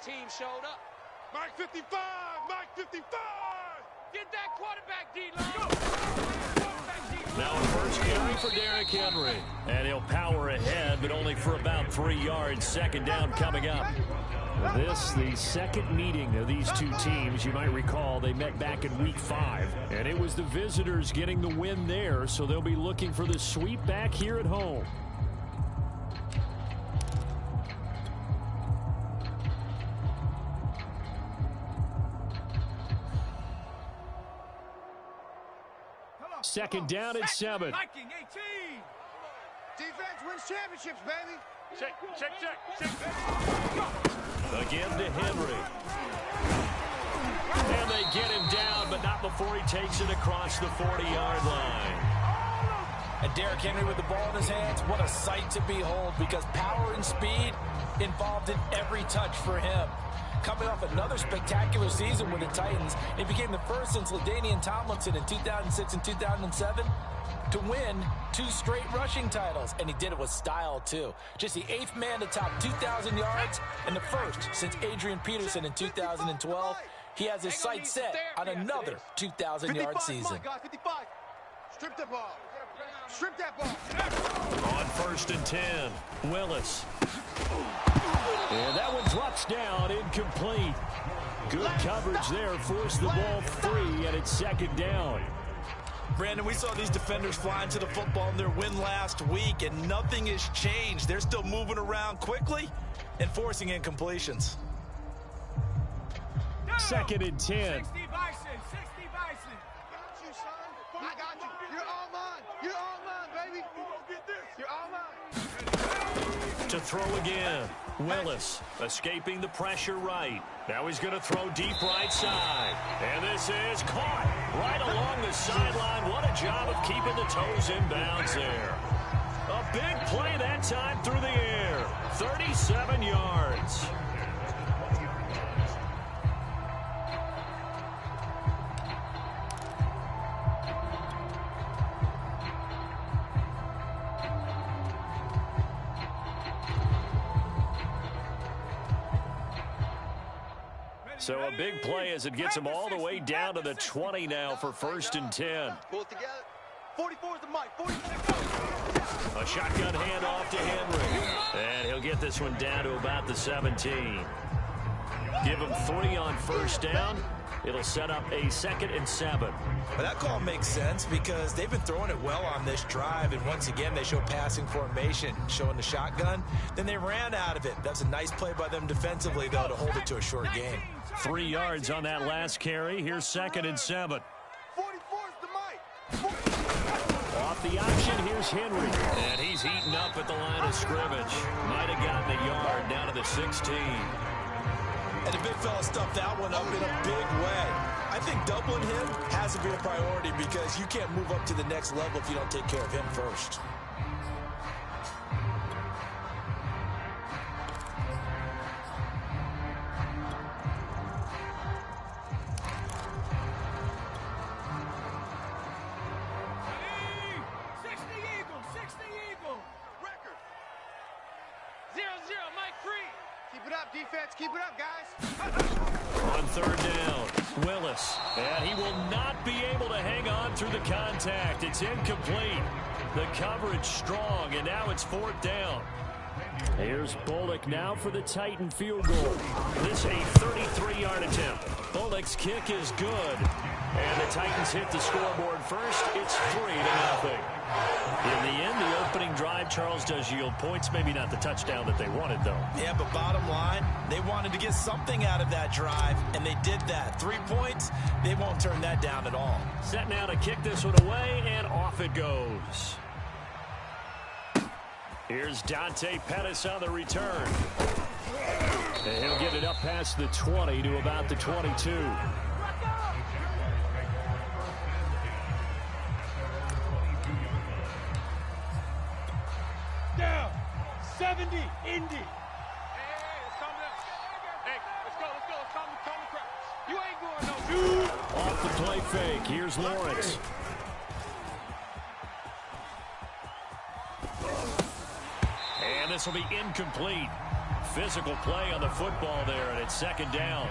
team showed up. Mike 55! Mike 55! Get that quarterback, D-line! Now a first carry for Derrick Henry. And he'll power ahead, but only for about 3 yards. Second down coming up. This, the second meeting of these two teams. You might recall they met back in Week 5. And it was the visitors getting the win there, so they'll be looking for the sweep back here at home. Second down at 7. Viking 18. Defense wins championships, baby. Check. Again to Henry. And they get him down, but not before he takes it across the 40-yard line. And Derrick Henry with the ball in his hands, what a sight to behold, because power and speed involved in every touch for him. Coming off another spectacular season with the Titans, he became the first since LaDainian Tomlinson in 2006 and 2007 to win 2 straight rushing titles, and he did it with style too. Just the 8th man to top 2,000 yards and the first since Adrian Peterson in 2012. He has his sights set on another 2,000-yard season. 55. Strip the ball. Strip that ball. On 1st and 10, Willis. And that one drops down, incomplete. Good coverage there, forced the ball free, and it's second down. Brandon, we saw these defenders flying to the football in their win last week, and nothing has changed. They're still moving around quickly and forcing incompletions. Second and 10. 60 Bison. Got you, son. I got you. You're all mine. You're all mine, baby. You're all mine. To throw again. Willis escaping the pressure right. Now he's going to throw deep right side. And this is caught right along the sideline. What a job of keeping the toes in bounds there. A big play that time through the air. 37 yards. So a big play as it gets him all the way down to the 20 now for 1st and 10. Pull it together. 44 is the mic. 44. A shotgun handoff to Henry. And he'll get this one down to about the 17. Give him 3 on 1st down. It'll set up a 2nd and 7. Well, that call makes sense because they've been throwing it well on this drive, and once again they show passing formation, showing the shotgun. Then they ran out of it. That's a nice play by them defensively, though, to hold it to a short gain. 3 yards on that last carry. Here's 2nd and 7. 44 is the mic. Off the option, here's Henry. And he's eaten up at the line of scrimmage. Might have gotten a yard down to the 16. And the big fella stuffed that one up in a big way. I think doubling him has to be a priority because you can't move up to the next level if you don't take care of him first. Keep it up, defense. Keep it up, guys. On 3rd down, Willis. And he will not be able to hang on through the contact. It's incomplete. The coverage strong, and now it's 4th down. Here's Bullock now for the Titan field goal. This a 33-yard attempt. Bullock's kick is good. And the Titans hit the scoreboard first. It's 3-0. In the end, the opening drive, Charles, does yield points. Maybe not the touchdown that they wanted, though. Yeah, but bottom line, they wanted to get something out of that drive, and they did that. 3 points, they won't turn that down at all. Set now to kick this one away, and off it goes. Here's Dante Pettis on the return. And he'll get it up past the 20 to about the 22. Down. 70. Indy. Hey, let's calm down. Hey, let's go. Let's calm the crowd. You ain't going no dude. Off the play fake. Here's Lawrence. And this will be incomplete. Physical play on the football there, and it's second down.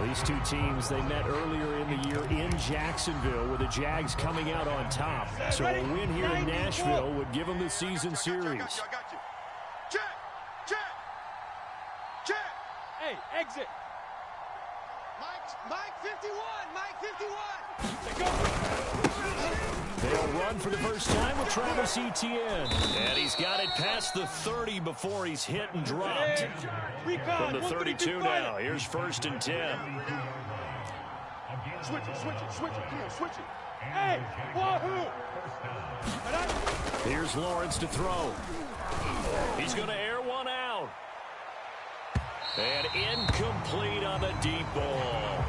These two teams, they met earlier in the year in Jacksonville with the Jags coming out on top. So a win here in Nashville would give them the season series. I got you. Check, check, check. Hey, exit. Mike 51, Mike 51. Let's go. They'll run for the first time with Travis Etienne. And he's got it past the 30 before he's hit and dropped. From the 32 now, here's 1st and 10. Switch it. Come on, switch it. Hey, wahoo. Here's Lawrence to throw. He's going to air one out. And incomplete on the deep ball.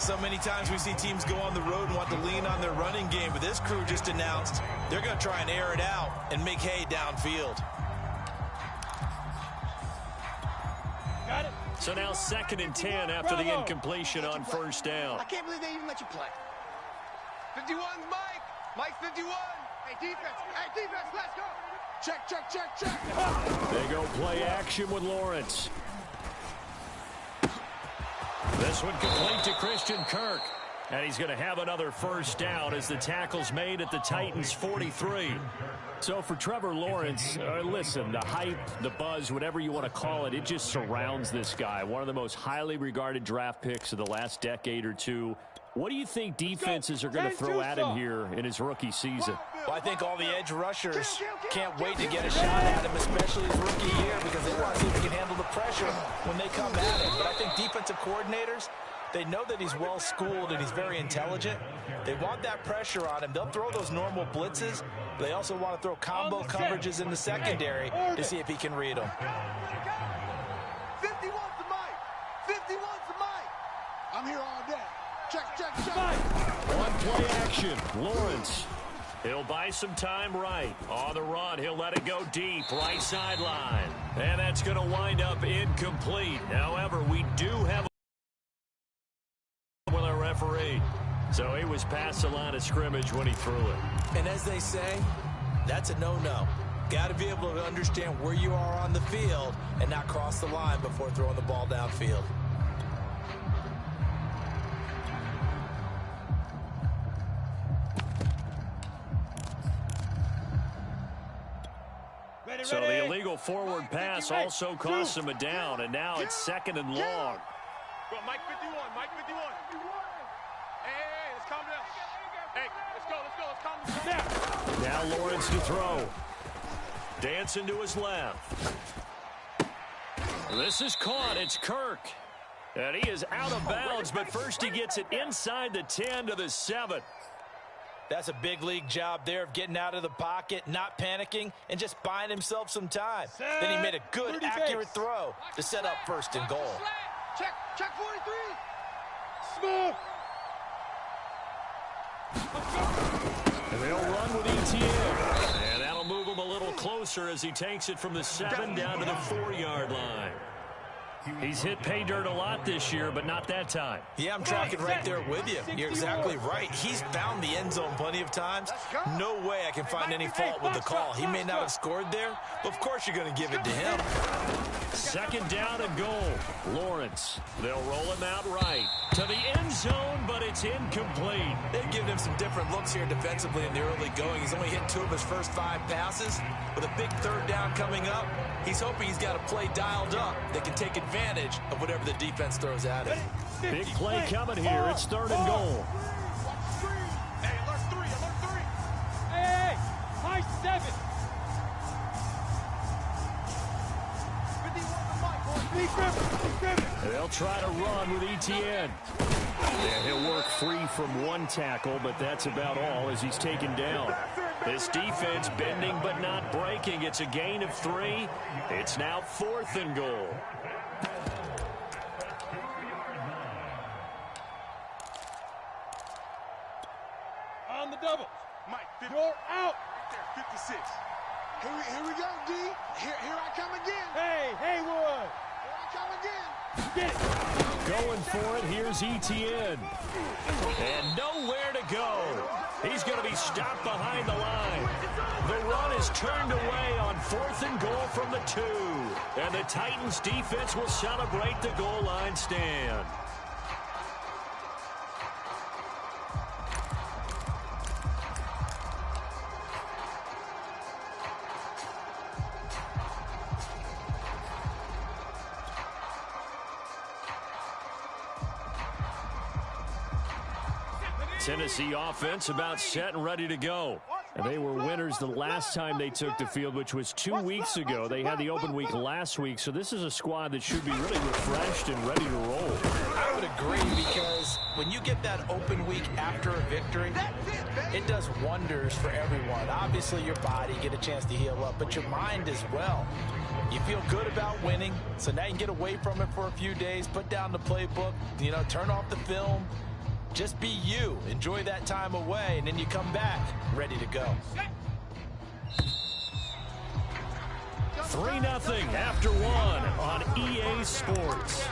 So many times we see teams go on the road and want to lean on their running game, but this crew just announced they're going to try and air it out and make hay downfield. Got it. So now 2nd and 10 after the incompletion on 1st down. I can't believe they even let you play. 51's Mike. Mike 51. Hey, defense, let's go. Check. They go play action with Lawrence. This one complete to Christian Kirk. And he's going to have another 1st down as the tackle's made at the Titans' 43. So for Trevor Lawrence, listen, the hype, the buzz, whatever you want to call it, it just surrounds this guy. One of the most highly regarded draft picks of the last decade or two. What do you think defenses are going to throw at him here in his rookie season? Well, I think all the edge rushers can't wait to get a shot at him, especially his rookie year, because they want to see if he can handle the pressure when they come at him. But I think defensive coordinators, they know that he's well-schooled and he's very intelligent. They want that pressure on him. They'll throw those normal blitzes, but they also want to throw combo coverages in the secondary to see if he can read them. 51's the Mike. 51's the Mike. I'm here all day. Check. One play action. Lawrence. He'll buy some time right. On the run, he'll let it go deep. Right sideline. And that's going to wind up incomplete. However, we do have with our referee. So he was past the line of scrimmage when he threw it. And as they say, that's a no-no. Got to be able to understand where you are on the field and not cross the line before throwing the ball downfield. So the illegal forward pass also costs him a down, and now it's 2nd and long. Go, Mike 51, Mike 51. Hey, let's calm down. Hey, let's calm down. Now Lawrence to throw. Dancing to his left. This is caught. It's Kirk. And he is out of bounds, but first he gets it inside the 10 to the 7. That's a big league job there of getting out of the pocket, not panicking, and just buying himself some time. Then he made a good, accurate throw to set up 1st and goal. Check 43. Smooth. And they'll run with Etienne. And that'll move him a little closer as he takes it from the 7 down to the 4-yard line. He's hit pay dirt a lot this year, but not that time. Yeah, I'm tracking right there with you. You're exactly right. He's found the end zone plenty of times. No way I can find any fault with the call. He may not have scored there, but of course you're going to give it to him. 2nd down and goal. Lawrence. They'll roll him out right to the end zone, but it's incomplete. They've given him some different looks here defensively in the early going. He's only hit 2 of his first 5 passes. With a big 3rd down coming up, he's hoping he's got a play dialed up that can take advantage of whatever the defense throws at him. Big play coming here. It's 3rd and goal. Hey, alert 3. Hey, my 7. 51 They'll try to run with Etienne. And he'll work free from one tackle, but that's about all as he's taken down. This defense bending but not breaking. It's a gain of 3. It's now 4th and goal. On the double. Mike, You're out. right there, 56. Here we go, D. Here I come again. Hey, Haywood. Here I come again. Get it. Going for it. Here's Etienne. And nowhere to go. He's going to be stopped behind the line. The run is turned away on 4th and goal from the 2. And the Titans defense will celebrate the goal line stand. Tennessee offense about set and ready to go. And they were winners the last time they took the field, which was 2 weeks ago. They had the open week last week, so this is a squad that should be really refreshed and ready to roll. I would agree, because when you get that open week after a victory, it does wonders for everyone. Obviously, your body, get a chance to heal up, but your mind as well. You feel good about winning, so now you can get away from it for a few days, put down the playbook, turn off the film. Just be you. Enjoy that time away, and then you come back ready to go. 3-0 after 1 on EA Sports.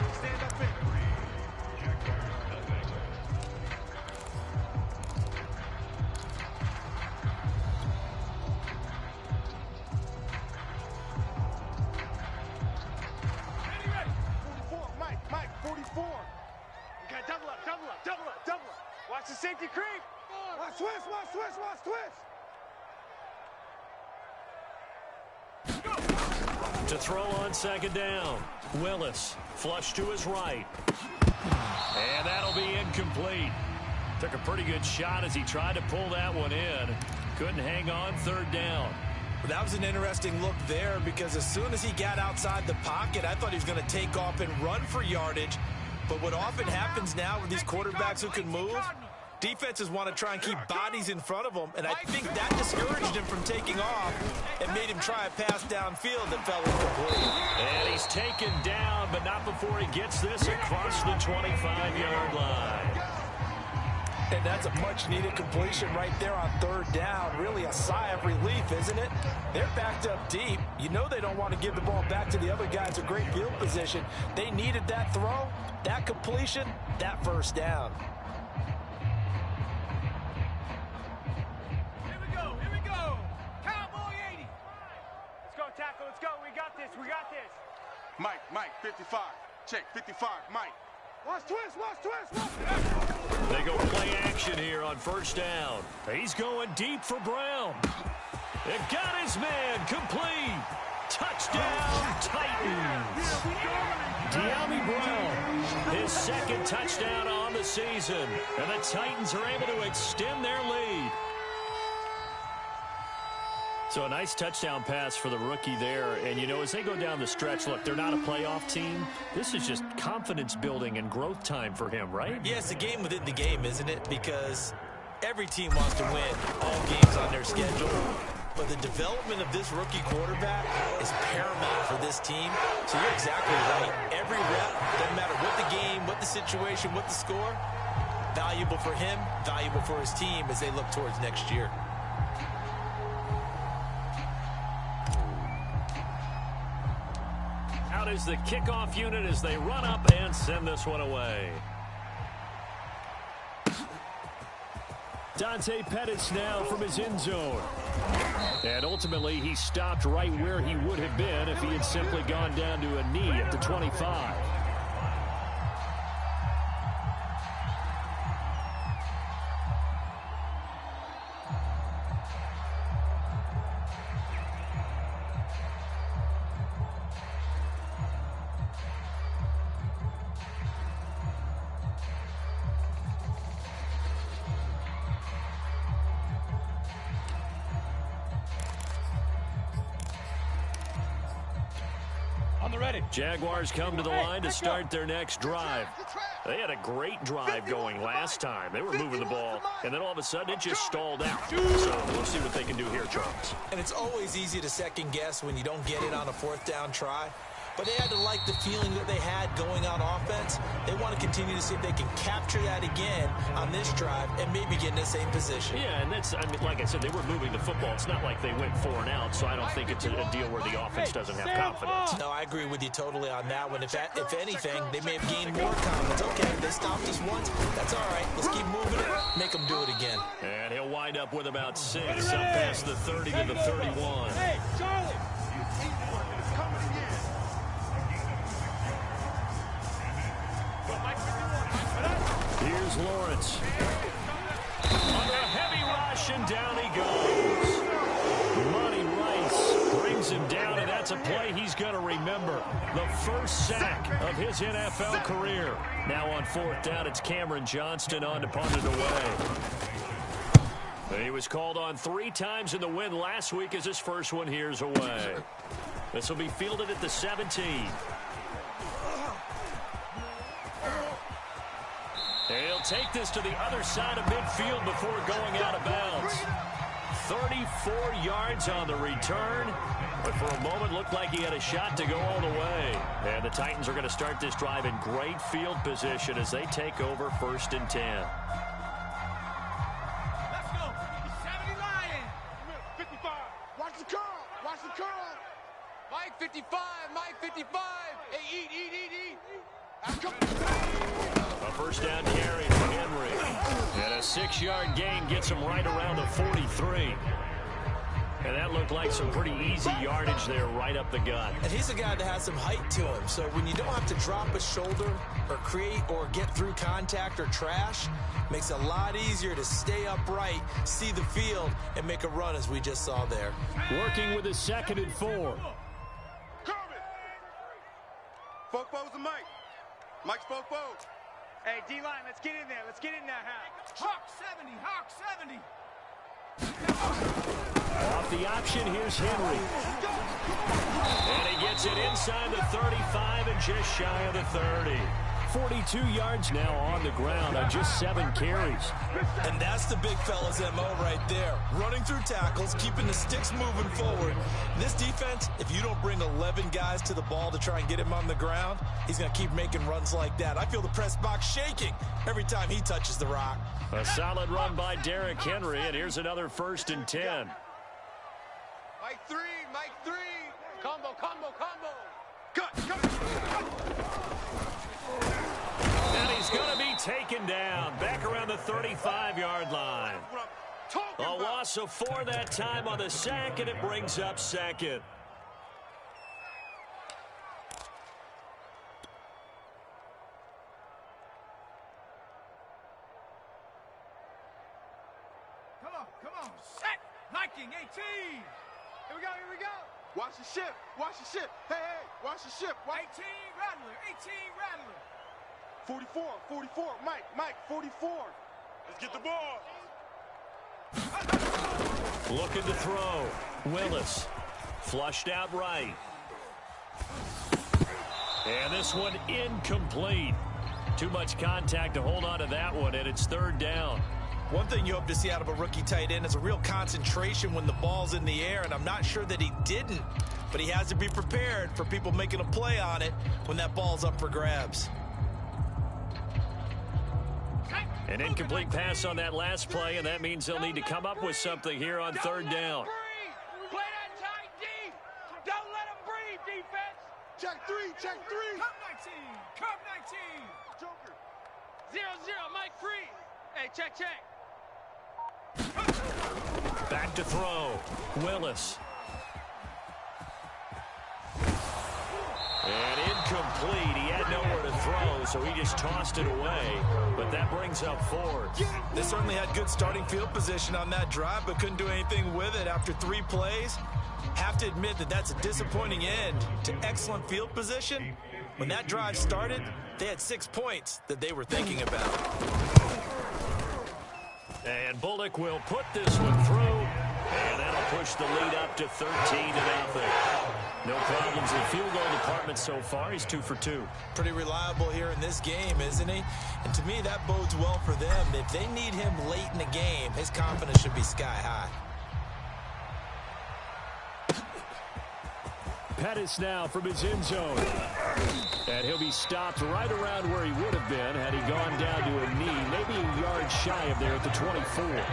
Watch the safety creep. Watch twist, watch twist, watch twist. To throw on 2nd down. Willis, flush to his right. And that'll be incomplete. Took a pretty good shot as he tried to pull that one in. Couldn't hang on 3rd down. That was an interesting look there, because as soon as he got outside the pocket, I thought he was going to take off and run for yardage. But what often happens now with these quarterbacks who can move, defenses want to try and keep bodies in front of them, and I think that discouraged him from taking off and made him try a pass downfield that fell incomplete. And he's taken down, but not before he gets this across the 25-yard line. And that's a much-needed completion right there on 3rd down. Really a sigh of relief, isn't it? They're backed up deep. You know they don't want to give the ball back to the other guys in great field position. They needed that throw, that completion, that 1st down. Here we go. Cowboy 80. Let's go, tackle, let's go. We got this. Mike, 55. Check, 55, Mike. Watch twist, watch twist. They go play action here on 1st down. He's going deep for Brown. It got his man complete. Touchdown, Titans. De'Ami Brown, his 2nd touchdown on the season. And the Titans are able to extend their lead. So a nice touchdown pass for the rookie there. And, as they go down the stretch, look, they're not a playoff team. This is just confidence building and growth time for him, right? Yeah, it's a game within the game, isn't it? Because every team wants to win all games on their schedule. But the development of this rookie quarterback is paramount for this team. So you're exactly right. Every rep, doesn't matter what the game, what the situation, what the score, valuable for him, valuable for his team as they look towards next year. Out is the kickoff unit as they run up and send this one away. Dante Pettis now from his end zone. And ultimately, he stopped right where he would have been if he had simply gone down to a knee at the 25. Jaguars come to the line to start their next drive. They had a great drive going last time. They were moving the ball, and then all of a sudden it just stalled out. So we'll see what they can do here, Charles. And it's always easy to second guess when you don't get it on a 4th down try. but they had to like the feeling that they had going on offense. They want to continue to see if they can capture that again on this drive and maybe get in the same position. Yeah, and that's, I mean, like I said, they were moving the football. It's not like they went 4 and out, so I don't think it's a deal where the offense doesn't have confidence. No, I agree with you totally on that one. If anything, they may have gained more confidence. Okay, they stopped us once. That's all right. Let's keep moving it. Make them do it again. And he'll wind up with about 6, up past the 30 to the 31. Hey, Charlie. Here's Lawrence. Under a heavy rush, and down he goes. Money Rice brings him down, and that's a play he's going to remember. The first sack of his NFL career. Now on 4th down, it's Cameron Johnston on to punt it away. He was called on 3 times in the win last week as his first one here's away. This will be fielded at the 17. He'll take this to the other side of midfield before going out of bounds. 34 yards on the return, but for a moment looked like he had a shot to go all the way. And the Titans are going to start this drive in great field position as they take over 1st and 10. Let's go. 70 Lion. 55. Watch the curl. Watch the curl. Mike 55. Mike 55. Hey, eat. A first down carry for Henry. And a 6-yard gain gets him right around the 43. And that looked like some pretty easy yardage there right up the gut. And he's a guy that has some height to him. So when you don't have to drop a shoulder or create or get through contact or trash, makes it a lot easier to stay upright, see the field, and make a run as we just saw there. Working with a 2nd and 4. Corbin. Fofo's the Mike. Mike's Fofo. Hey, D-line, let's get in there. Let's get in there, Hawk 70. Hawk 70. Off the option, here's Henry. And he gets it inside the 35 and just shy of the 30. 42 yards now on the ground on just 7 carries. And that's the big fella's MO right there. Running through tackles, keeping the sticks moving forward. This defense, if you don't bring 11 guys to the ball to try and get him on the ground, he's going to keep making runs like that. I feel the press box shaking every time he touches the rock. A solid run by Derrick Henry, and here's another 1st and 10. Mike 3. Mike 3. Combo. Cut. And he's going to be taken down back around the 35-yard line. A loss of 4 that time on the sack, and it brings up 2nd. Come on. Set. Hiking 18. Here we go. Watch the ship. Hey, watch the ship. 18 Rattler. 44. Mike, 44. Let's get the ball. Looking to throw. Willis. Flushed out right. And this one incomplete. Too much contact to hold on to that one, and it's 3rd down. One thing you hope to see out of a rookie tight end is a real concentration when the ball's in the air, and I'm not sure that he didn't, but he has to be prepared for people making a play on it when that ball's up for grabs. An incomplete pass on that last play, and that means they'll need to come up with something here on 3rd down. Play that tight D. Don't let him breathe, defense. Check 3. Curve 19. Joker. 0-0, Mike free. Hey, check. Back to throw. Willis. And incomplete. He had nowhere to throw, so he just tossed it away. But that brings up 4th. They certainly had good starting field position on that drive, but couldn't do anything with it after 3 plays. Have to admit that that's a disappointing end to excellent field position. When that drive started, they had 6 points that they were thinking about. And Bullock will put this one through, and that'll push the lead up to 13-0. No problems in the field goal department so far. He's 2 for 2. Pretty reliable here in this game, isn't he? And to me, that bodes well for them. If they need him late in the game, his confidence should be sky high. Pettis now from his end zone. And he'll be stopped right around where he would have been had he gone down to a knee, maybe a yard shy of there at the 24.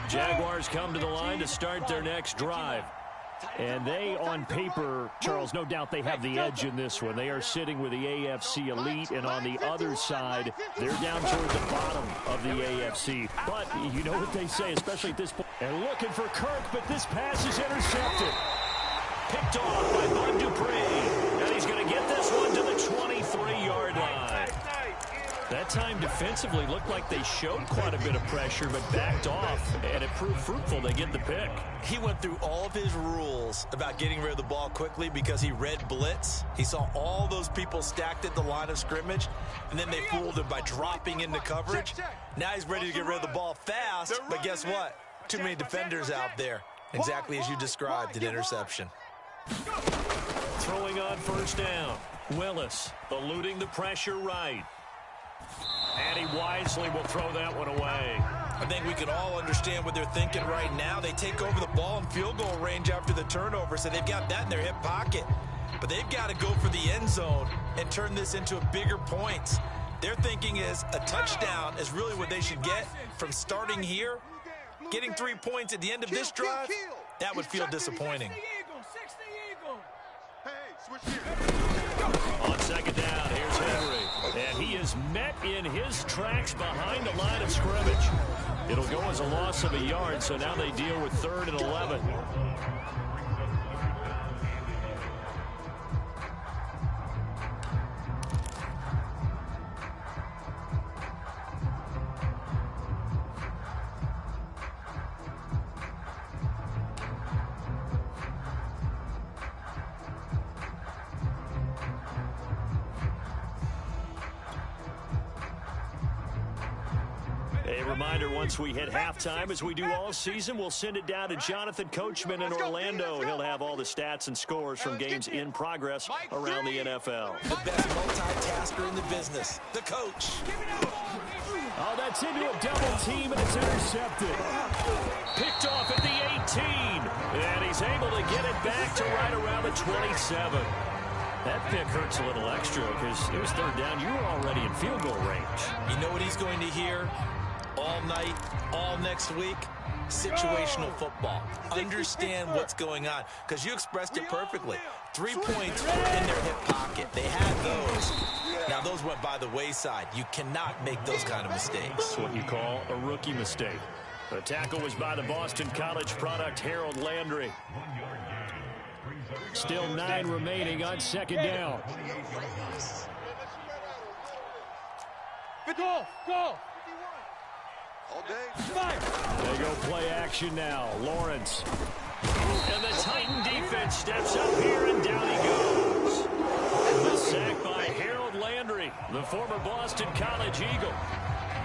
Jaguars come to the line to start their next drive. And they, on paper, Charles, no doubt they have the edge in this one. They are sitting with the AFC elite, and on the other side, they're down toward the bottom of the AFC. But you know what they say, especially at this point. And looking for Kirk, but this pass is intercepted. Picked off by Bud Dupree. And he's going to get this one to the 23-yard line. That time defensively looked like they showed quite a bit of pressure, but backed off, and it proved fruitful. They get the pick. He went through all of his rules about getting rid of the ball quickly because he read blitz. He saw all those people stacked at the line of scrimmage, and then they fooled him by dropping into coverage. Now he's ready to get rid of the ball fast, but guess what? Too many defenders out there. Exactly as you described, an interception. Throwing on first down. Willis eluding the pressure right. And he wisely will throw that one away. I think we can all understand what they're thinking right now. They take over the ball in field goal range after the turnover, so they've got that in their hip pocket. But they've got to go for the end zone and turn this into a bigger points. Their thinking is a touchdown is really what they should get from starting here. Getting 3 points at the end of this drive, that would feel disappointing. On second down, here's Henry. And he is met in his tracks behind the line of scrimmage. It'll go as a loss of a yard, so now they deal with 3rd and 11. A reminder, once we hit halftime, as we do all season, we'll send it down to Jonathan Coachman in Orlando. He'll have all the stats and scores from games in progress around the NFL. The best multitasker in the business, the coach. Oh, that's into a double team, and it's intercepted. Picked off at the 18, and he's able to get it back to right around the 27. That pick hurts a little extra because it was 3rd down. You were already in field goal range. You know what he's going to hear all night, all next week? Situational football. Understand what's going on, because you expressed it perfectly. 3 points were in their hip pocket. They had those. Now, those went by the wayside. You cannot make those kind of mistakes. That's what you call a rookie mistake. The tackle was by the Boston College product, Harold Landry. Still 9 remaining on second down. Go! They go play action now. Lawrence. And the Titan defense steps up here, and down he goes. The sack by Harold Landry, the former Boston College Eagle.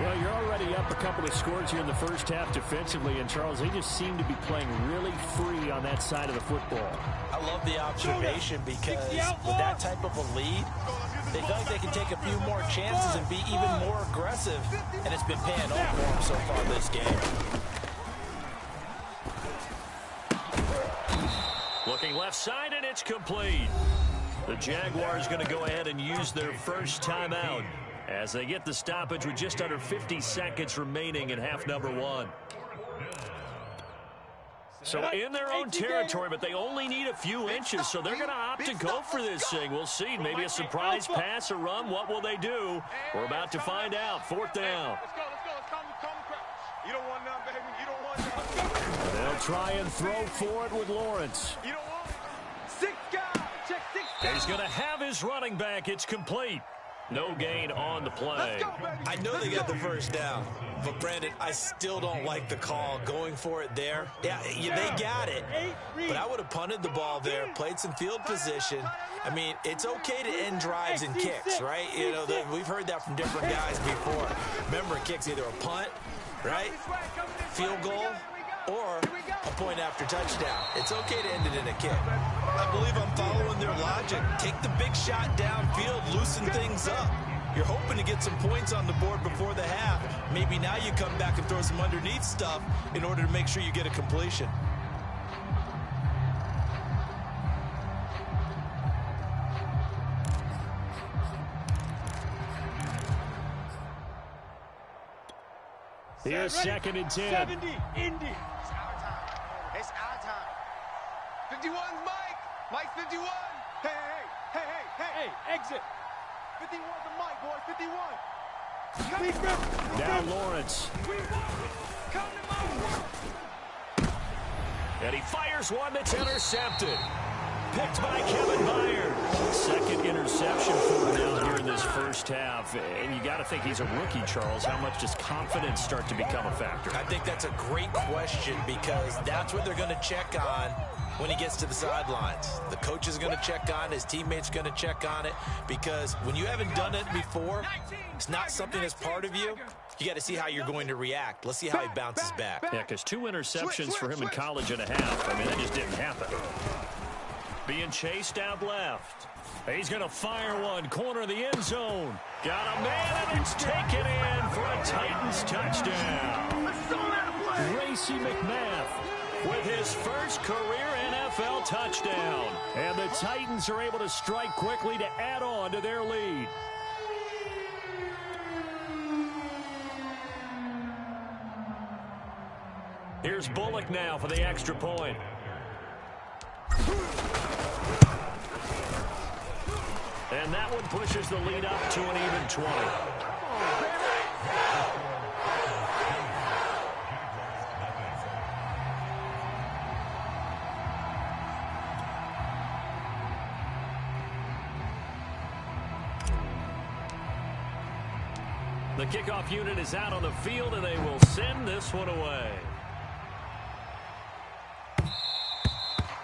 Well, you're already up a couple of scores here in the first half defensively, and Charles, they just seem to be playing really free on that side of the football. I love the observation because with that type of a lead, they feel like they can take a few more chances and be even more aggressive, and it's been paying off for them so far this game. Looking left side, and it's complete. The Jaguars going to go ahead and use their first timeout as they get the stoppage with just under 50 seconds remaining in half number 1. So in their own territory, but they only need a few inches, so they're going to opt to go for this thing. We'll see. Maybe a surprise pass or run. What will they do? We're about to find out. 4th down. You don't want none, baby. You don't want none. They'll try and throw for it with Lawrence. You don't want 6 guys. Check 6 guys. He's going to have his running back. It's complete. No gain on the play. I know they got the first down, but Brandon, I still don't like the call going for it there. Yeah, they got it, but I would have punted the ball there, played some field position. I mean, it's okay to end drives and kicks, right? You know, we've heard that from different guys before. Remember, a kick's either a punt, right, field goal, or a point after touchdown. It's okay to end it in a kick. I believe I'm following their logic. Take the big shot downfield, loosen things up. You're hoping to get some points on the board before the half. maybe now you come back and throw some underneath stuff in order to make sure you get a completion. Here's second and 10. 70, Indy. It's our time. It's our time. 51's Mike. Mike's 51. Hey. Hey, exit. 51's the Mike, boys. 51. Now Lawrence. Come to my world. And he fires one that's intercepted. Picked by Kevin Byard. Second interception for him now here in this first half. And you got to think he's a rookie, Charles. How much does confidence start to become a factor? I think that's a great question because that's what they're going to check on when he gets to the sidelines. The coach is going to check on it. His teammates going to check on it because when you haven't done it before, it's not something that's part of you. You got to see how you're going to react. Let's see how he bounces back. Yeah, because 2 interceptions for him in college and a half. I mean, that just didn't happen. Being chased out left. He's going to fire one. Corner of the end zone. Got a man, and it's taken in for a Titans touchdown. Gracie McMath with his first career NFL touchdown. And the Titans are able to strike quickly to add on to their lead. Here's Bullock now for the extra point. And that one pushes the lead up to an even 20. The kickoff unit is out on the field, and they will send this one away.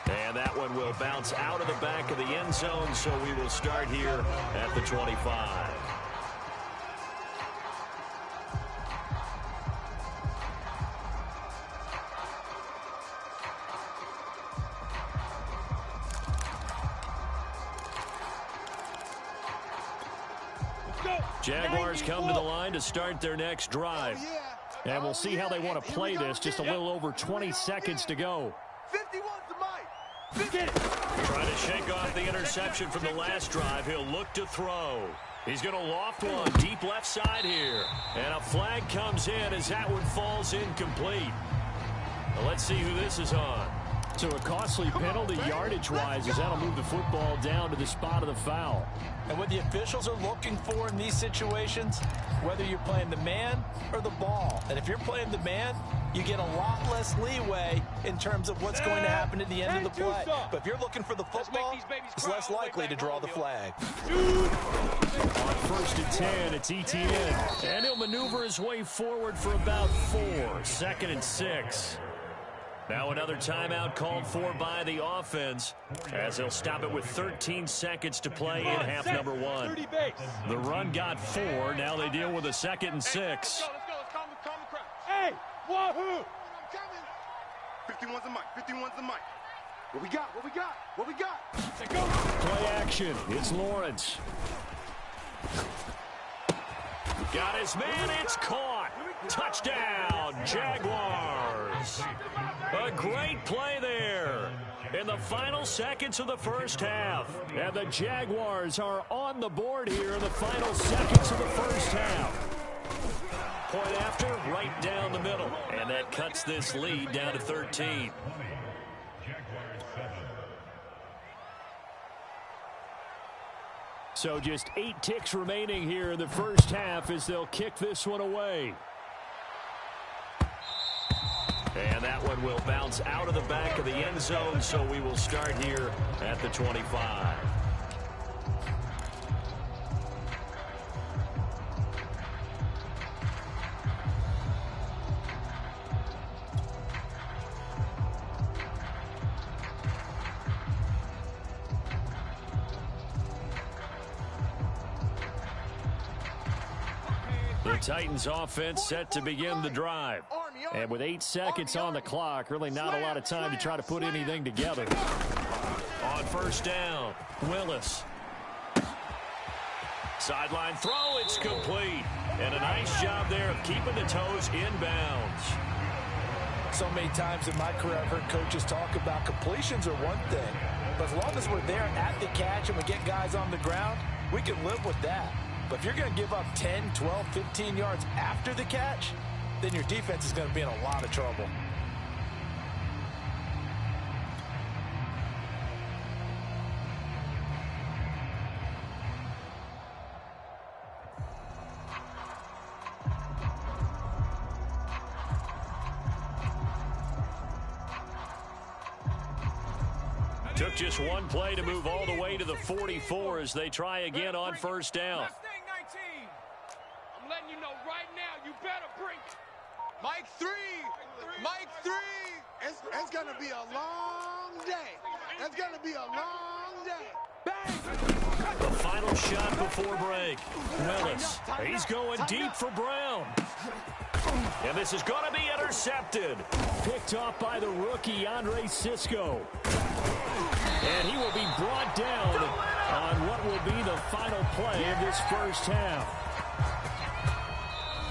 And that one will bounce out of the back of the end zone, so we will start here at the 25. Jaguars come to the line to start their next drive. And we'll see how they want to play this. Just a little over 20 seconds to go. 51's the Mike. Get it. Trying to shake off the interception from the last drive. He'll look to throw. He's going to loft one deep left side here. And a flag comes in as that one falls incomplete. Well, let's see who this is on. So a costly penalty yardage-wise as that'll move the football down to the spot of the foul. And what the officials are looking for in these situations, whether you're playing the man or the ball. And if you're playing the man, you get a lot less leeway in terms of what's going to happen at the end of the play. But if you're looking for the football, it's less likely to draw the flag. On first and 10, it's ETN. And he'll maneuver his way forward for about 4. 2nd and 6. Now another timeout called for by the offense as they'll stop it with 13 seconds to play in half number 1. The run got 4. Now they deal with a 2nd and 6. Let's go. Calm the crowd. Hey, wahoo! 51's the Mike. 51's the Mike. What we got? Let's go. Play action. It's Lawrence. Got his man. It's caught. Touchdown, Jaguars. A great play there in the final seconds of the first half. And the Jaguars are on the board here in the final seconds of the first half. Point after, right down the middle. And that cuts this lead down to 13. So just 8 ticks remaining here in the first half as they'll kick this one away. And that one will bounce out of the back of the end zone, so we will start here at the 25. The Titans offense set to begin the drive. And with 8 seconds on the clock, really not a lot of time to try to put anything together. On first down, Willis. Sideline throw, it's complete. And a nice job there of keeping the toes inbounds. So many times in my career, I've heard coaches talk about completions are one thing. But as long as we're there at the catch and we get guys on the ground, we can live with that. But if you're going to give up 10, 12, 15 yards after the catch, then your defense is going to be in a lot of trouble. Took just one play to move all the way to the 44 as they try again on first down. I'm letting you know right now, you better bring it. Mike 3. Mike 3. It's going to be a long day. It's going to be a long day. Bang! The final shot before break. Willis, he's going deep for Brown. And this is going to be intercepted. Picked off by the rookie, Andre Cisco. And he will be brought down on what will be the final play of this first half.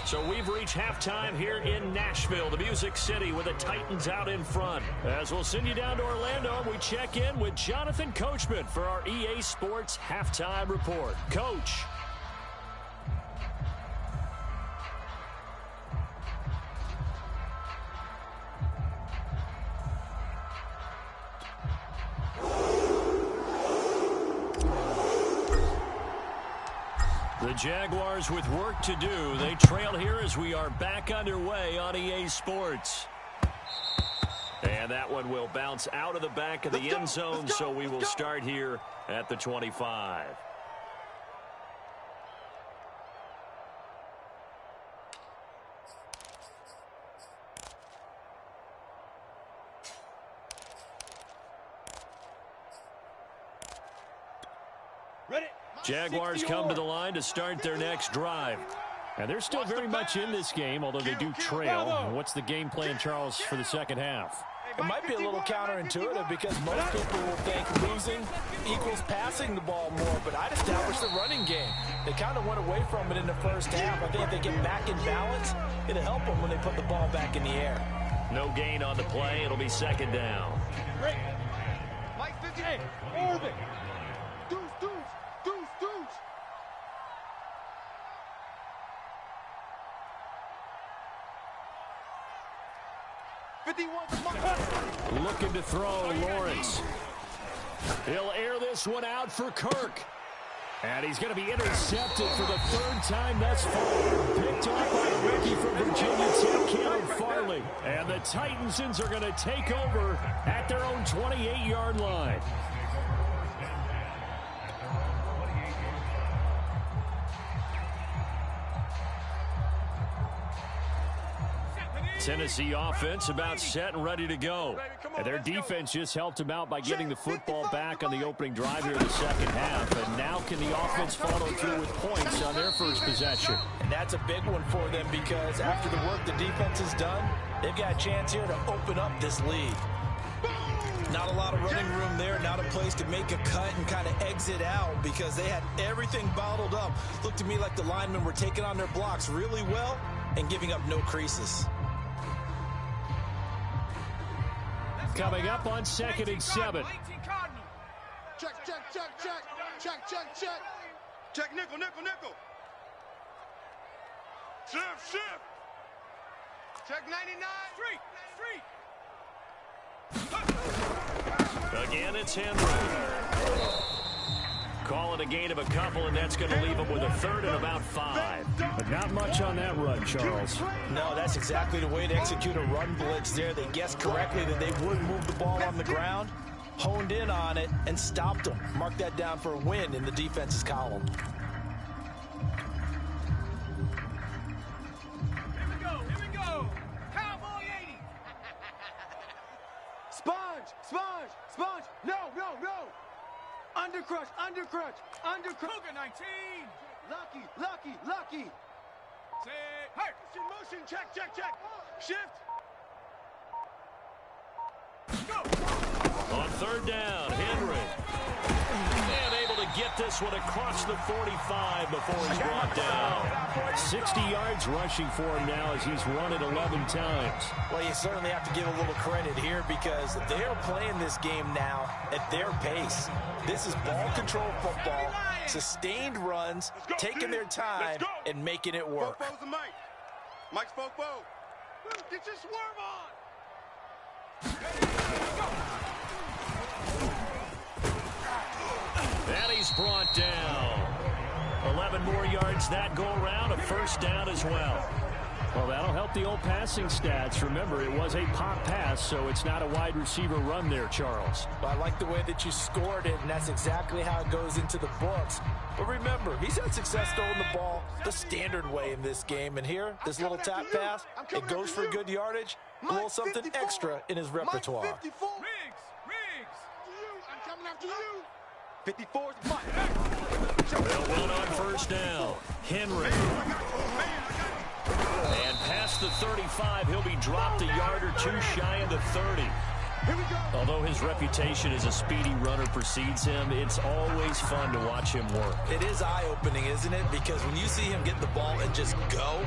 So we've reached halftime here in Nashville, the Music City, with the Titans out in front. As we'll send you down to Orlando, we check in with Jonathan Coachman for our EA Sports Halftime Report. Coach. The Jaguars with work to do. They trail here as we are back underway on EA Sports. And that one will bounce out of the back of the end zone, so we will start here at the 25. Jaguars come to the line to start their next drive. And they're still very much in this game, although they do trail. What's the game plan, Charles, for the second half? It might be a little counterintuitive because most people will think losing equals passing the ball more, but I'd establish the running game. They kind of went away from it in the first half. I think if they get back in balance, it'll help them when they put the ball back in the air. No gain on the play. It'll be second down. Great. Mike 58. Orbit. Deuce. 51. Looking to throw, Lawrence. He'll air this one out for Kirk. And he's going to be intercepted for the third time thus far. Picked off by the rookie from Virginia Tech, Caleb Farley. And the Titansons are going to take over at their own 28-yard line. Tennessee offense about set and ready to go. And their defense just helped them out by getting the football back on the opening drive here in the second half. And now can the offense follow through with points on their first possession? And that's a big one for them because after the work the defense has done, they've got a chance here to open up this lead. Not a lot of running room there, not a place to make a cut and kind of exit out because they had everything bottled up. Looked to me like the linemen were taking on their blocks really well and giving up no creases. Coming up on 2nd and 7. Check. Check, nickel. Shift. Check 99. Street. Again, it's Henry. Call it a gain of a couple, and that's going to leave them with a third and about 5. But not much on that run, Charles. No, that's exactly the way to execute a run blitz there. They guessed correctly that they would move the ball on the ground, honed in on it, and stopped them. Mark that down for a win in the defense's column. Here we go. Cowboy 80. Sponge. No. Undercrush. Cougar 19. Lucky. Say, hey, motion. Check. Shift. Go. On third down, Henry. And able to get get this one across the 45 before he's brought down. 60 yards rushing for him now as he's run it 11 times. Well, you certainly have to give a little credit here because they're playing this game now at their pace. This is ball control football, sustained runs, taking their time, and making it work. Fofo's and Mike. Mike's Fofo. Get your swerve on. And he's brought down. 11 more yards that go around, a first down as well. Well, that'll help the old passing stats. Remember, it was a pop pass, so it's not a wide receiver run there, Charles. Well, I like the way that you scored it, and that's exactly how it goes into the books. But remember, he's had success throwing the ball the standard way in this game. And here, this little tap pass, it goes for good yardage, a little something extra in his repertoire. Mike 54. Riggs. I'm coming after you. 54's Mike. Well, on first down. Henry. And past the 35, he'll be dropped a yard or two shy of the 30. Here we go. Although his reputation as a speedy runner precedes him, it's always fun to watch him work. It is eye-opening, isn't it? Because when you see him get the ball and just go,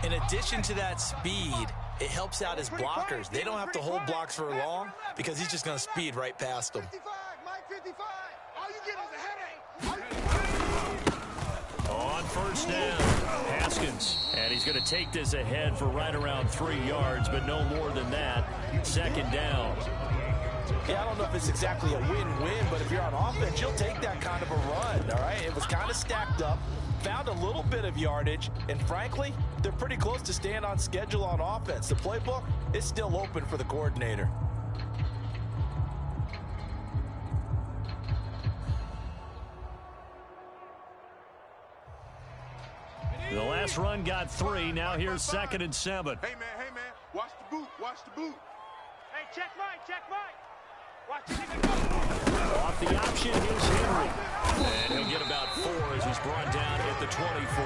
in addition to that speed, it helps out his blockers. They don't have to hold blocks for long because he's just going to speed right past them. 55, Mike 55. All you get is a headache. On first down, Haskins. And he's going to take this ahead for right around 3 yards, but no more than that. Second down. Yeah, I don't know if it's exactly a win-win, but if you're on offense, you'll take that kind of a run, all right? It was kind of stacked up, found a little bit of yardage, and frankly, they're pretty close to staying on schedule on offense. The playbook is still open for the coordinator. The last run got 3. Now here's 2nd and 7. Hey, man. Watch the boot. Hey, check Mike. Watch it even go. Off the option, here's Henry. And he'll get about 4 as he's brought down at the 24.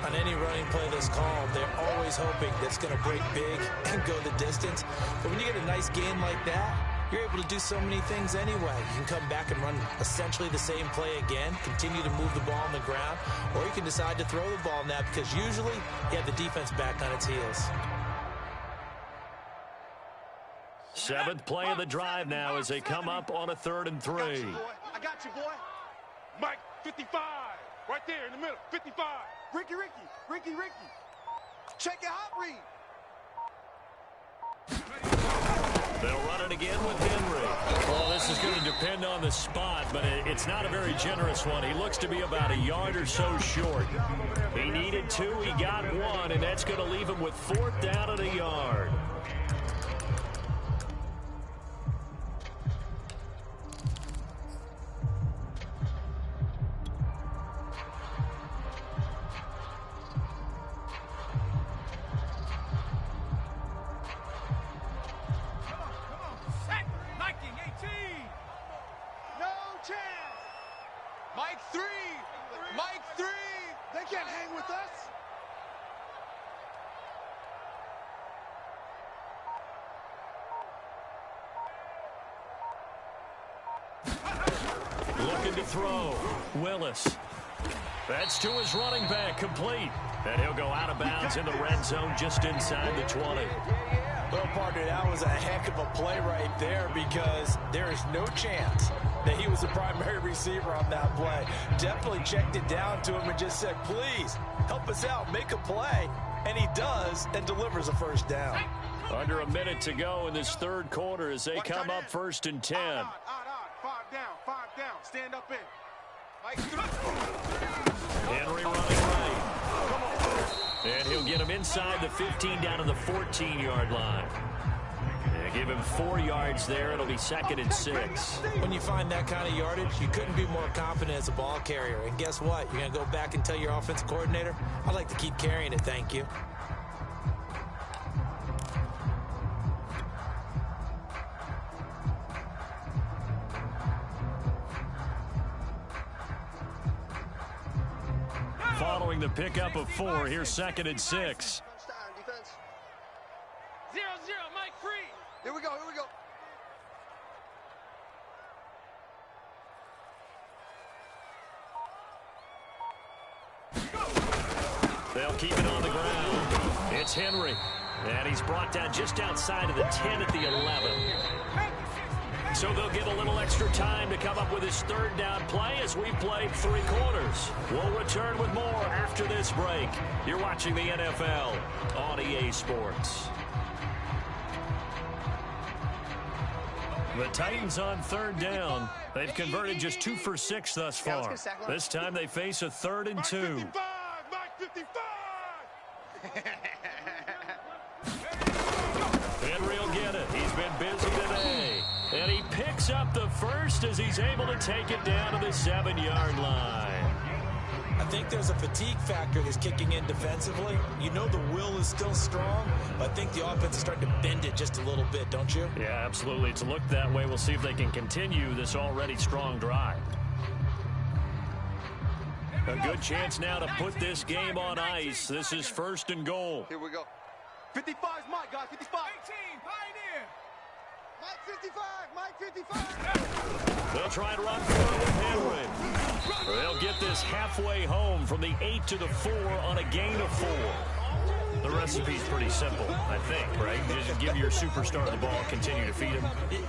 On any running play that's called, they're always hoping that's going to break big and go the distance. But when you get a nice gain like that, you're able to do so many things anyway. You can come back and run essentially the same play again, continue to move the ball on the ground, or you can decide to throw the ball now because usually you have the defense back on its heels. 7th play of the drive now as they come up on a 3rd and 3. I got you, boy. Mike 55. Right there in the middle. 55. Ricky. Check your hot read. They'll run it again with Henry. Well, this is going to depend on the spot, but it's not a very generous one. He looks to be about a yard or so short. He needed 2, he got 1, and that's going to leave him with 4th down and a yard. Mike 3. They can't hang with us. Looking to throw. Willis. That's to his running back, complete. And he'll go out of bounds in the red zone just inside the 20. Well, partner, that was a heck of a play right there because there is no chance that he was the primary receiver on that play. Definitely checked it down to him and just said, please, help us out, make a play. And he does and delivers a first down. Under a minute to go in this 3rd quarter as they come up 1st and 10. Odd. 5 down. Stand up in. Mike 3. Henry running right. And he'll get him inside the 15 down to the 14-yard line. And give him 4 yards there. It'll be 2nd and 6. When you find that kind of yardage, you couldn't be more confident as a ball carrier. And guess what? You're going to go back and tell your offensive coordinator, I'd like to keep carrying it, thank you. Following the pickup of 4, here's 2nd and 6. 0-0, Mike free. Here we go. keep it on the ground. It's Henry. And he's brought down just outside of the 10 at the 11. So they'll get a little extra time to come up with his third down play as we've played 3 quarters. We'll return with more after this break. You're watching the NFL on EA Sports. The Titans on third down. They've converted just 2 for 6 thus far. This time they face a 3rd and 2. Mike 55! Henry will get it. He's been busy today. And he picks up the first as he's able to take it down to the 7-yard line. I think there's a fatigue factor that's kicking in defensively. You know the will is still strong, but I think the offense is starting to bend it just a little bit, don't you? Yeah, absolutely. It's looked that way. We'll see if they can continue this already strong drive. A good chance now to put this game on ice. This is 1st and goal. Here we go. 55's Mike, guys. 55. 18, Pioneer. Mike 55. They'll try and run through with Henry. They'll get this halfway home from the 8 to the 4 on a gain of 4. The recipe's pretty simple, I think, right? Just give your superstar the ball, continue to feed him.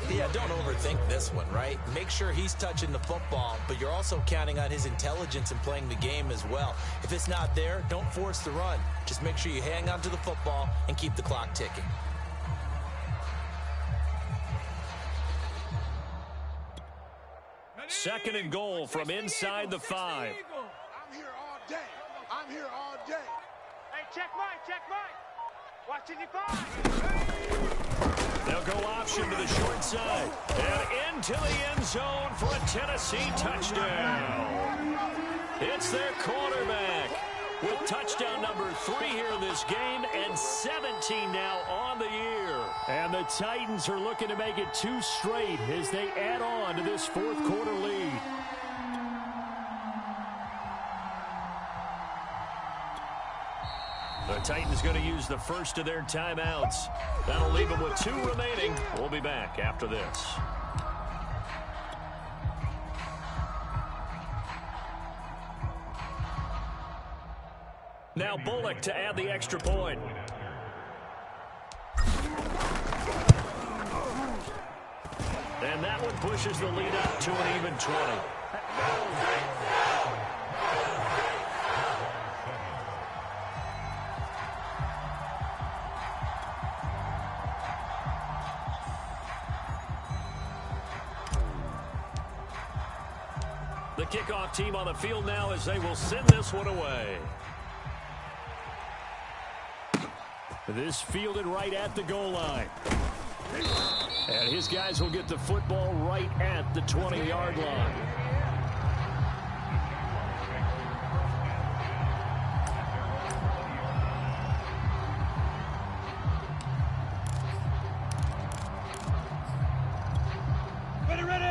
Yeah, don't overthink this one, right? Make sure he's touching the football, but you're also counting on his intelligence in playing the game as well. If it's not there, don't force the run. Just make sure you hang on to the football and keep the clock ticking. Second and goal from inside the 5. I'm here all day. I'm here all day. Hey, check Mike. Watch 55. They'll go option to the short side. And into the end zone for a Tennessee touchdown. It's their quarterback with touchdown number 3 here in this game and 17 now on the year. And the Titans are looking to make it 2 straight as they add on to this 4th quarter lead. The Titans going to use the first of their timeouts. That'll leave them with 2 remaining. We'll be back after this. Now Bullock to add the extra point. And that one pushes the lead up to an even 20. The kickoff team on the field now as they will send this one away. This fielded right at the goal line. And his guys will get the football right at the 20-yard line.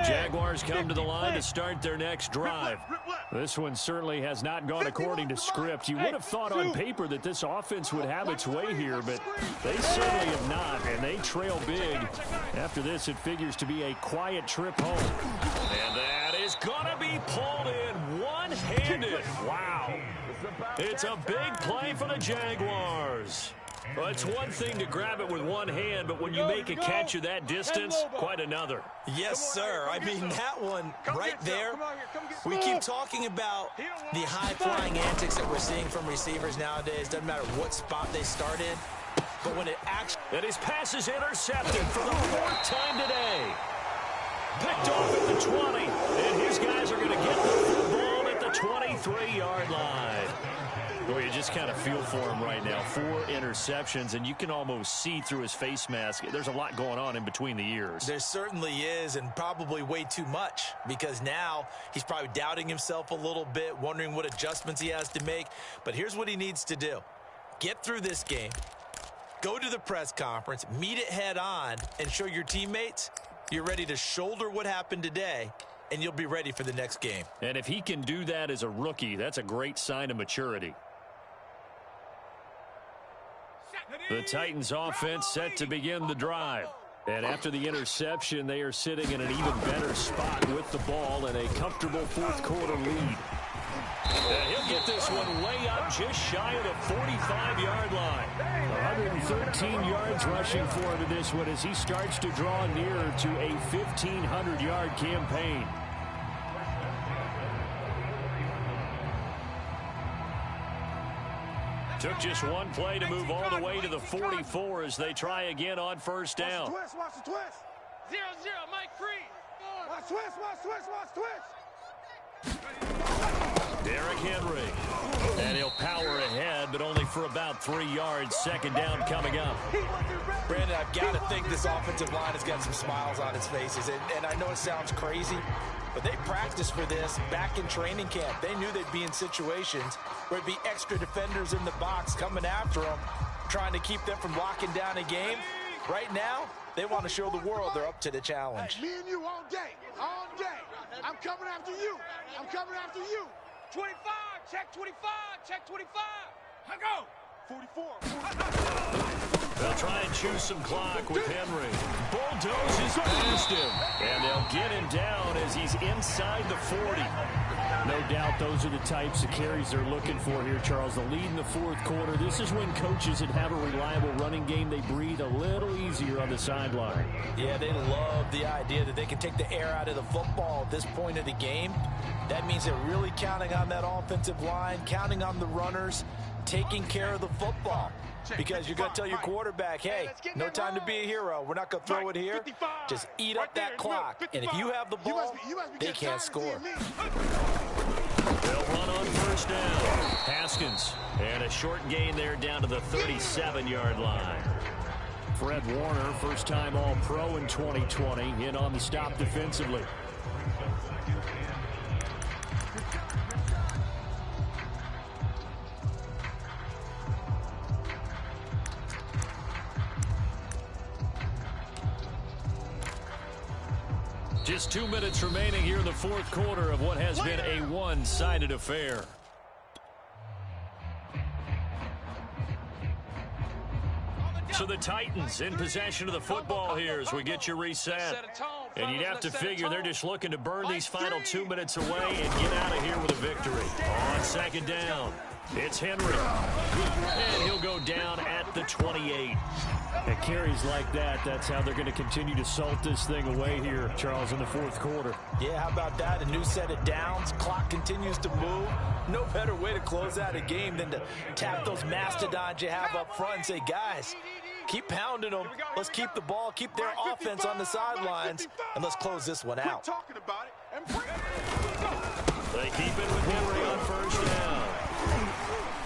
Jaguars come to the line to start their next drive. This one certainly has not gone according to script. You would have thought on paper that this offense would have its way here, but they certainly have not, and they trail big. After this, it figures to be a quiet trip home. And that is going to be pulled in one-handed. Wow. It's a big play for the Jaguars. Well, it's one thing to grab it with one hand, but when you make a catch of that distance, quite another. Yes, sir. I mean, that one right there, we keep talking about the high-flying antics that we're seeing from receivers nowadays. Doesn't matter what spot they start in, but when it actually... And his pass is intercepted for the 4th time today. Picked off at the 20, and his guys are going to get the football at the 23-yard line. Well, you just kind of feel for him right now. 4 interceptions, and you can almost see through his face mask. There's a lot going on in between the ears. There certainly is, and probably way too much, because now he's probably doubting himself a little bit, wondering what adjustments he has to make. But here's what he needs to do. Get through this game, go to the press conference, meet it head on, and show your teammates you're ready to shoulder what happened today, and you'll be ready for the next game. And if he can do that as a rookie, that's a great sign of maturity. The Titans offense set to begin the drive. And after the interception, they are sitting in an even better spot with the ball and a comfortable 4th quarter lead. And he'll get this one way up just shy of the 45-yard line. 113 yards rushing for him in this one as he starts to draw nearer to a 1,500-yard campaign. Took just one play to move all the way to the 44 as they try again on first down. Watch the twist. 0-0, Mike Free. Watch twist. Derrick Henry. And he'll power ahead, but only for about 3 yards. Second down coming up. Brandon, I've got to think this offensive line has got some smiles on its faces. And I know it sounds crazy, but they practiced for this back in training camp. They knew they'd be in situations where it'd be extra defenders in the box coming after them, trying to keep them from locking down a game. Right now, they want to show the world they're up to the challenge. Hey, me and you all day. I'm coming after you. 25, check 25, check 25. I go. 44. They'll try and choose some clock with Henry. Bulldozes past him. And they'll get him down as he's inside the 40. No doubt those are the types of carries they're looking for here, Charles. The lead in the fourth quarter. This is when coaches that have a reliable running game, they breathe a little easier on the sideline. Yeah, they love the idea that they can take the air out of the football at this point of the game. That means they're really counting on that offensive line, counting on the runners, taking care of the football. Because you're going to tell your quarterback, hey, no time to be a hero. We're not going to throw it here. Just eat up that clock. And if you have the ball, they can't score. They'll run on first down. Haskins. And a short gain there down to the 37-yard line. Fred Warner, first-time All-Pro in 2020, in on the stop defensively. Just 2 minutes remaining here in the fourth quarter of what has been a one-sided affair. So the Titans in possession of the football here as we get you reset. And you'd have to figure they're just looking to burn these final 2 minutes away and get out of here with a victory. On second down, it's Henry. And he'll go down at the 28. At carries like that, that's how they're going to continue to salt this thing away here, Charles, in the fourth quarter. Yeah, how about that? A new set of downs. Clock continues to move. No better way to close out a game than to tap those mastodons you have up front and say, guys, keep pounding them. Let's keep the ball, keep their offense on the sidelines, and let's close this one out. They keep it with Henry on first down.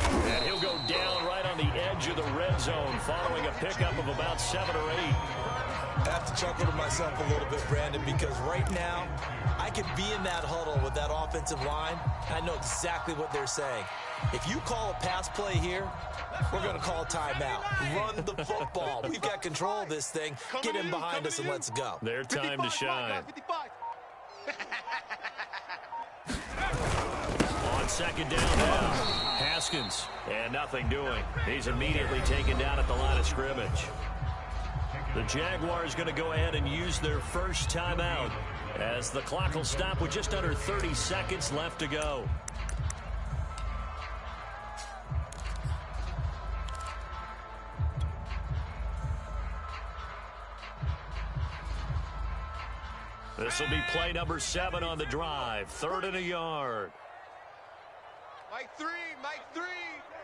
And he'll go down right on the edge of the red zone following a pickup of about 7 or 8. I have to chuckle to myself a little bit, Brandon, because right now I could be in that huddle with that offensive line. I know exactly what they're saying. If you call a pass play here, we're going to call a timeout. Run the football. We've got control of this thing. Get in behind us and let's go. Their time to shine. On second down now, Haskins, and nothing doing. He's immediately taken down at the line of scrimmage. The Jaguars going to go ahead and use their first timeout as the clock will stop with just under 30 seconds left to go. This will be play number 7 on the drive. 3rd and a yard. Mike 3.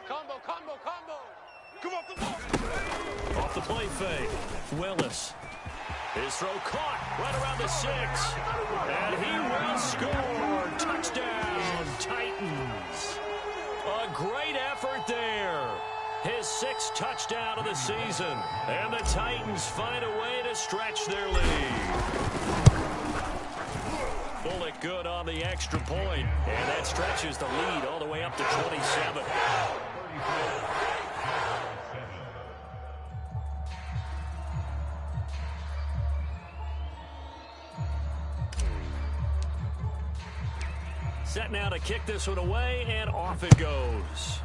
Combo. Come on. Off the play fake. Willis. His throw caught right around the 6. And he will score. Touchdown, Titans. A great effort there. His 6th touchdown of the season. And the Titans find a way to stretch their lead. Bullock good on the extra point, and that stretches the lead all the way up to 27. Set now to kick this one away, and off it goes.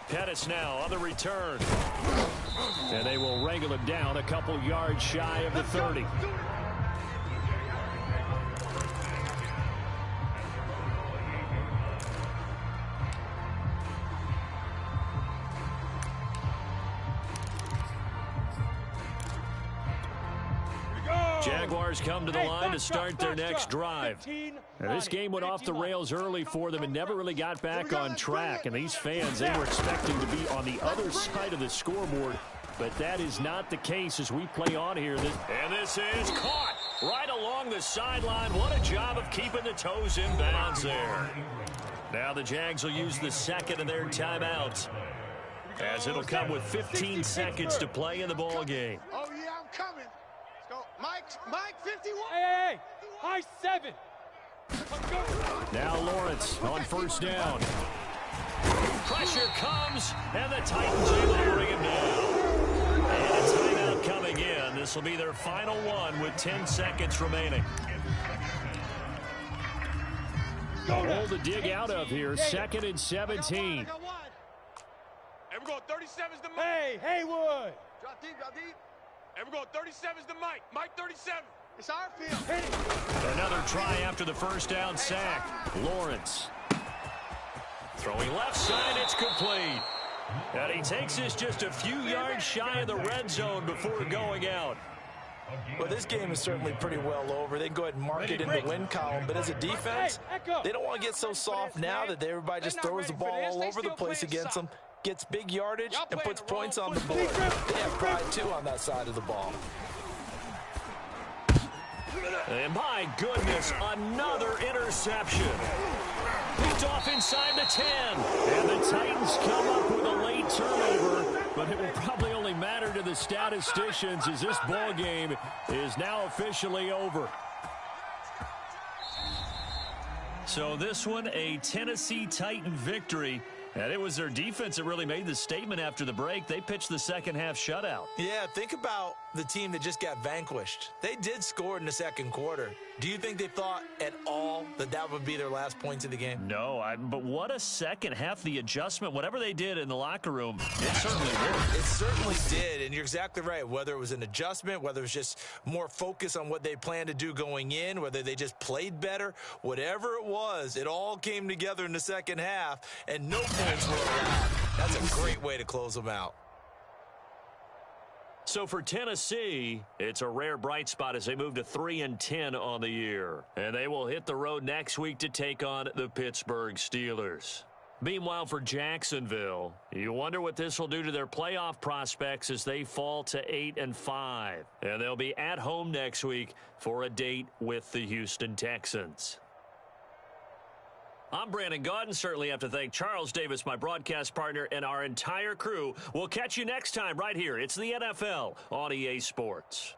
Pettis now on the return. And they will wrangle him down a couple yards shy of the 30. Jaguars come to the line to start their next drive. Now, this game went off the rails early for them and never really got back on track. And these fans, they were expecting to be on the other side of the scoreboard. But that is not the case as we play on here. And this is caught right along the sideline. What a job of keeping the toes in bounds there. Now the Jags will use the second of their timeouts, as it'll come with 15 seconds to play in the ball game. Oh, yeah, I'm coming. Let's go. Mike, 51. Hey, high 7. Now Lawrence on first down. Pressure comes, and the Titans able to bring him down. And a timeout coming in. This will be their final one with 10 seconds remaining. A hole to dig out of here. 2nd and 17. Hey, we're going 37's the Mike. Hey, Haywood. Drop deep. Hey, we're going 37's the Mike. Mike 37. It's our field. Another try after the first down sack. Lawrence. Throwing left side, it's complete. And he takes this just a few yards shy of the red zone before going out. Well, this game is certainly pretty well over. They can go ahead and mark it in the win column. But as a defense, they don't want to get so soft now that everybody just throws the ball all over the place against them, gets big yardage, and puts points on the board. They have pride, too, on that side of the ball. And my goodness, another interception. Picked off inside the 10. And the Titans come up with a late turnover, but it will probably only matter to the statisticians as this ball game is now officially over. So this one, a Tennessee Titan victory. And it was their defense that really made the statement after the break. They pitched the second half shutout. Yeah, think about the team that just got vanquished. They did score in the second quarter. Do you think they thought at all that that would be their last points of the game? No, but what a second half. The adjustment, whatever they did in the locker room, it certainly worked. It certainly did, and you're exactly right. Whether it was an adjustment, whether it was just more focus on what they planned to do going in, whether they just played better, whatever it was, it all came together in the second half, and no points were allowed. That's a great way to close them out. So for Tennessee, it's a rare bright spot as they move to 3-10 on the year. And they will hit the road next week to take on the Pittsburgh Steelers. Meanwhile, for Jacksonville, you wonder what this will do to their playoff prospects as they fall to 8-5. And they'll be at home next week for a date with the Houston Texans. I'm Brandon Gaudin. Certainly have to thank Charles Davis, my broadcast partner, and our entire crew. We'll catch you next time right here. It's the NFL on EA Sports.